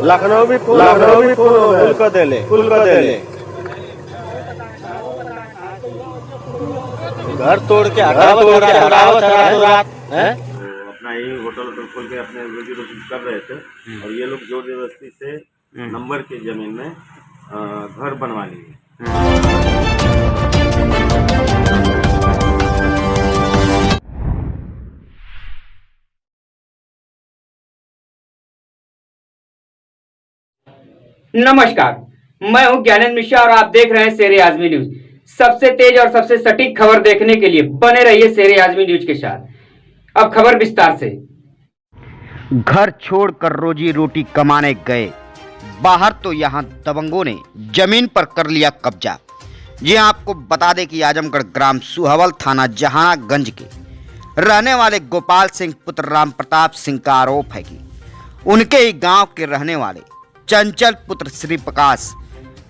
लखनऊ भी फुल को देले घर तोड़ के रात है अपना ही होटल खोल के अपने रोजी रोटी कर रहे थे और ये लोग जोर जबरदस्ती से नंबर की जमीन में घर बनवा लिए। नमस्कार, मैं हूं ज्ञानेंद्र मिश्रा और आप देख रहे हैं शेर आजमी न्यूज। सबसे तेज और सबसे सटीक खबर देखने के लिए बने रहिए शेर आजमी न्यूज के साथ। अब खबर विस्तार से। घर छोड़कर रोजी रोटी कमाने गए बाहर तो यहां दबंगों ने जमीन पर कर लिया कब्जा। जी आपको बता दें कि आजमगढ़ ग्राम सुहवल थाना जहानागंज के रहने वाले गोपाल सिंह पुत्र राम प्रताप सिंह का आरोप है कि उनके ही गांव के रहने वाले चंचल पुत्र श्री प्रकाश,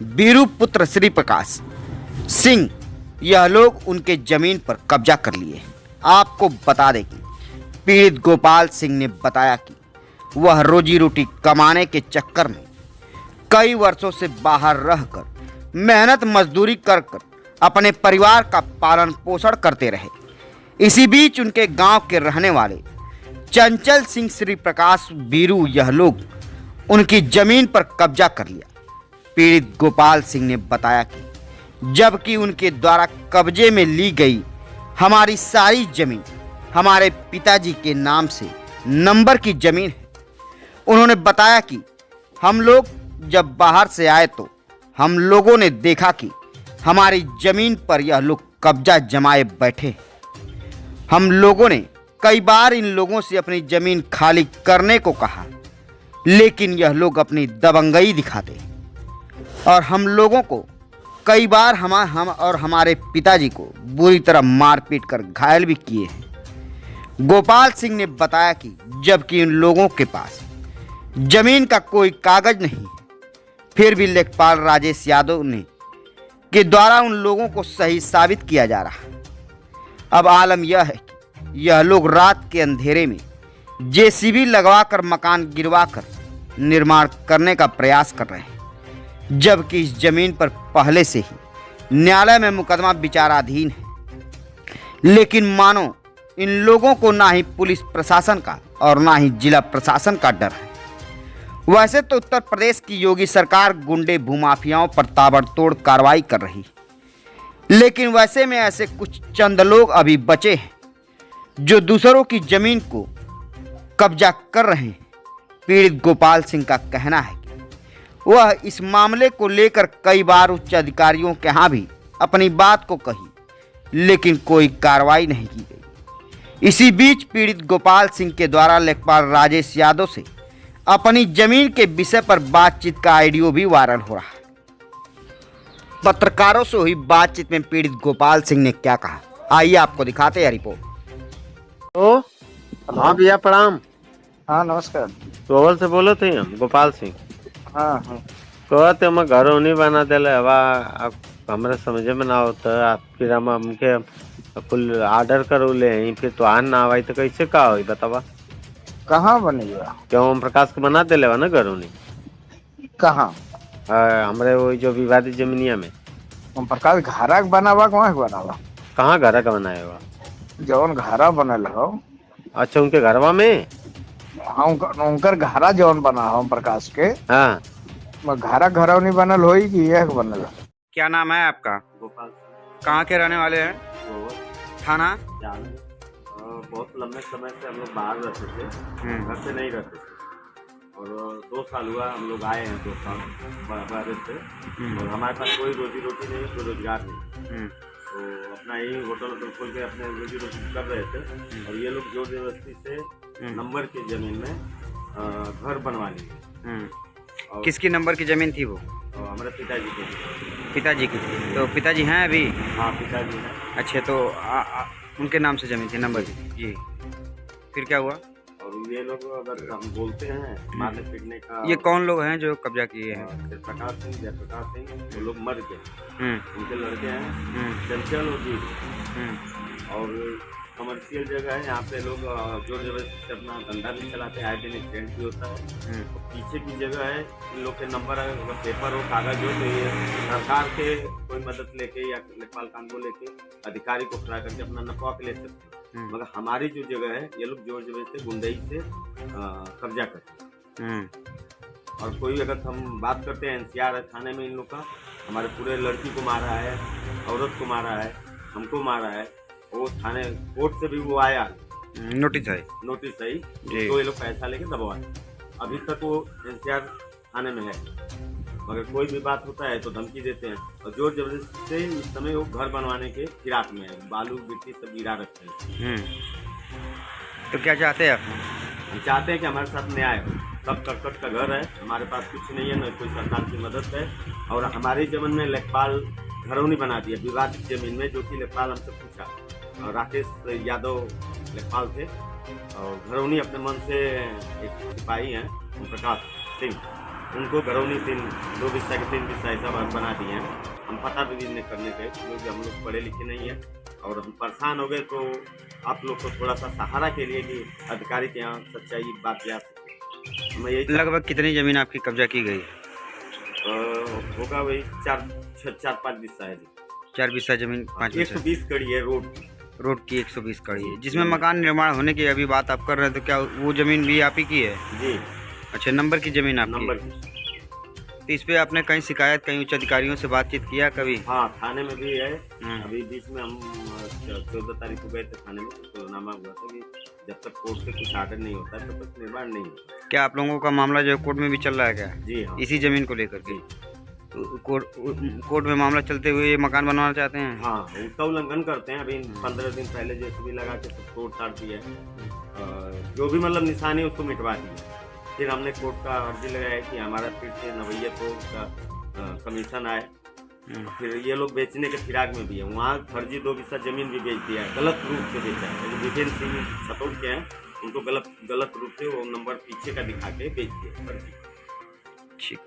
बीरू पुत्र श्री प्रकाश सिंह, यह लोग उनके जमीन पर कब्जा कर लिए। आपको बता दें कि पीड़ित गोपाल सिंह ने बताया कि वह रोजी रोटी कमाने के चक्कर में कई वर्षों से बाहर रहकर मेहनत मजदूरी कर अपने परिवार का पालन पोषण करते रहे। इसी बीच उनके गांव के रहने वाले चंचल सिंह, श्री प्रकाश, बीरू, यह लोग उनकी जमीन पर कब्जा कर लिया। पीड़ित गोपाल सिंह ने बताया कि जबकि उनके द्वारा कब्जे में ली गई हमारी सारी जमीन हमारे पिताजी के नाम से नंबर की जमीन है। उन्होंने बताया कि हम लोग जब बाहर से आए तो हम लोगों ने देखा कि हमारी जमीन पर यह लोग कब्जा जमाए बैठे। हम लोगों ने कई बार इन लोगों से अपनी जमीन खाली करने को कहा, लेकिन यह लोग अपनी दबंगई दिखाते और हम लोगों को कई बार हम और हमारे पिताजी को बुरी तरह मारपीट कर घायल भी किए हैं। गोपाल सिंह ने बताया कि जबकि इन लोगों के पास जमीन का कोई कागज नहीं, फिर भी लेखपाल राजेश यादव ने के द्वारा उन लोगों को सही साबित किया जा रहा। अब आलम यह है कि यह लोग रात के अंधेरे में जेसीबी लगवाकर मकान गिरवाकर निर्माण करने का प्रयास कर रहे हैं, जबकि इस जमीन पर पहले से ही न्यायालय में मुकदमा विचाराधीन है। लेकिन मानो इन लोगों को ना ही पुलिस प्रशासन का और ना ही जिला प्रशासन का डर है। वैसे तो उत्तर प्रदेश की योगी सरकार गुंडे भूमाफियाओं पर ताबड़तोड़ कार्रवाई कर रही, लेकिन वैसे में ऐसे कुछ चंद लोग अभी बचे हैं जो दूसरों की जमीन को कब्जा कर रहे हैं। पीड़ित गोपाल सिंह का कहना है कि वह इस मामले को लेकर कई बार उच्च अधिकारियों के यहाँ भी अपनी बात को कही, लेकिन कोई कार्रवाई नहीं की गई। इसी बीच पीड़ित गोपाल सिंह के द्वारा लेखपाल राजेश यादव से अपनी जमीन के विषय पर बातचीत का ऑडियो भी वायरल हो रहा है। पत्रकारों से हुई बातचीत में पीड़ित गोपाल सिंह ने क्या कहा, आइए आपको दिखाते हैं रिपोर्ट। हाँ भैया प्रणाम। हाँ नमस्कार। सोवल से बोले थे हम गोपाल सिंह। हाँ कहते हम घर नहीं बना दिले हवा हमारे समझे में ना होता। आप फिर हम हमके कुल ऑर्डर करो ले फिर तो आन ना आवाई तो कैसे का हो बतावा। कहाँ बनेगा? क्यों हम प्रकाश को बना दिले ना घर नहीं। कहाँ? हमारे वो जो विवादित जमीनिया में हम प्रकाश घरा बनावा कहाँ बनावा? कहाँ घर का बनाया हुआ? जौन घरा बनल हो। अच्छा उनके घरवा में? हाँ उनकर घरा जौन बना हो प्रकाश के। हाँ घरा घरा नहीं बनल हो कि यह बनल? क्या नाम है आपका? गोपाल। कहाँ के रहने वाले हैं? थाना? बहुत लंबे समय से हम लोग बाहर रहते थे, घर से नहीं रहते थे और 2 साल हुआ हम लोग आए हैं 2 साल बाहर से और हमारे पास कोई रोजी रोटी नहीं, कोई रोजगार नहीं। तो अपना ही होटल खोल के अपने रोजी रोटी कर रहे थे और ये लोग जोर जबरदस्ती से नंबर की जमीन में घर बनवा लिए। किसकी नंबर की जमीन थी वो? हमारे पिताजी की। पिताजी की थी। तो पिताजी हैं अभी? हाँ पिताजी हैं। अच्छा तो उनके नाम से जमीन थी नंबर की जी। फिर क्या हुआ? और ये लोग अगर हम बोलते हैं मारने पीटने का। ये कौन लोग हैं जो कब्जा किए हैं? प्रकाश सिंह, जयप्रकाश सिंह, वो लोग मर गए। उनके लड़के हैं चंचल और बीरू और कमर्शियल जगह है, यहाँ पे लोग जोर जबरदस्ती से अपना धंधा भी चलाते हैं, आए दिन एक्सीडेंट भी होता है। और पीछे की जगह है, इन लोग के नंबर है, अगर पेपर हो कागज हो तो ये सरकार के कोई मदद लेके या लेखपाल कान को लेके अधिकारी को खड़ा करके अपना नफा ले सकते हैं। मगर हमारी जो जगह है ये लोग जोर जबरदस्ती गुंडई से कब्जा करते हैं। और कोई अगर हम बात करते हैं NCR है थाने में, इन लोग का हमारे पूरे लड़की को मारा है, औरत को मारा है, हमको मारा है। वो थाने कोर्ट से भी वो आया, नोटिस है तो ये लोग पैसा लेके दबवाए। अभी तक वो NCR थाने में है, मगर कोई भी बात होता है तो धमकी देते हैं और जोर जबरदस्ती से इस समय वो घर बनवाने के फिराक में है, बालू गिट्टी सब गिरा रखते हैं। तो क्या चाहते हैं आप? हम चाहते हैं कि हमारे साथ न्याय हो। सब कर्कट का घर है, हमारे पास कुछ नहीं है, न कोई सरकार की मदद है। और हमारी जमीन में लेखपाल घरौनी बना दिया विवादित जमीन में, जो कि लेखपाल हमसे पूछा और राकेश यादव लेखपाल थे और घरौनी अपने मन से एक सिपाही हैं ओम प्रकाश सिंह, उनको घरौनी 2 बिस्सा के 3 बिस्सा ऐसा बना दिए हैं। हम पता भी करने गए क्योंकि हम लोग पढ़े लिखे नहीं हैं और हम परेशान हो गए, तो आप लोग को थोड़ा सा सहारा के लिए कि अधिकारी के यहाँ सच्चाई बात जा सके। मैं यही लगभग कितनी जमीन आपकी कब्जा की गई? होगा वही 4-5 बिस्सा है जी। 4 बिस्सा जमीन, 5 बिस्सा 120 कड़ी है रोड की 120 कड़ी है, जिसमें मकान निर्माण होने की अभी बात आप कर रहे हैं। तो क्या वो जमीन भी आप ही की है? जी। अच्छा, नंबर की जमीन आपकी? नंबर की। तो इस पे आपने कहीं शिकायत, कहीं उच्च अधिकारियों से बातचीत किया कभी? हाँ, थाने में भी है। अभी बीच में हम 14 तारीख को गए थे थाने में, तो नामा हुआ था कि जब तक कोर्ट से कुछ आर्डर नहीं होता तब तक निर्माण नहीं होता। क्या आप लोगों का मामला जो है कोर्ट में भी चल रहा है क्या? जी हाँ। इसी जमीन को लेकर के? तो कोर्ट में मामला चलते हुए ये मकान बनवाना चाहते हैं? हाँ, उसका उल्लंघन करते हैं। अभी 15 दिन पहले JCB लगा के सब तोड़ ताड़ दिया है, जो भी मतलब निशानी उसको मिटवा दिया। फिर हमने कोर्ट का अर्जी लगाया कि हमारा फिर से नवैयतपुर का कमीशन आए। फिर ये लोग बेचने के फिराक में भी है, वहाँ फर्जी 2 बिस्सा जमीन भी बेच दिया है, गलत रूप से बेचा है। विपिन सिंह छतौड़ के हैं, उनको गलत रूप से वो नंबर पीछे का दिखा के बेच दिया फर्जी। ठीक।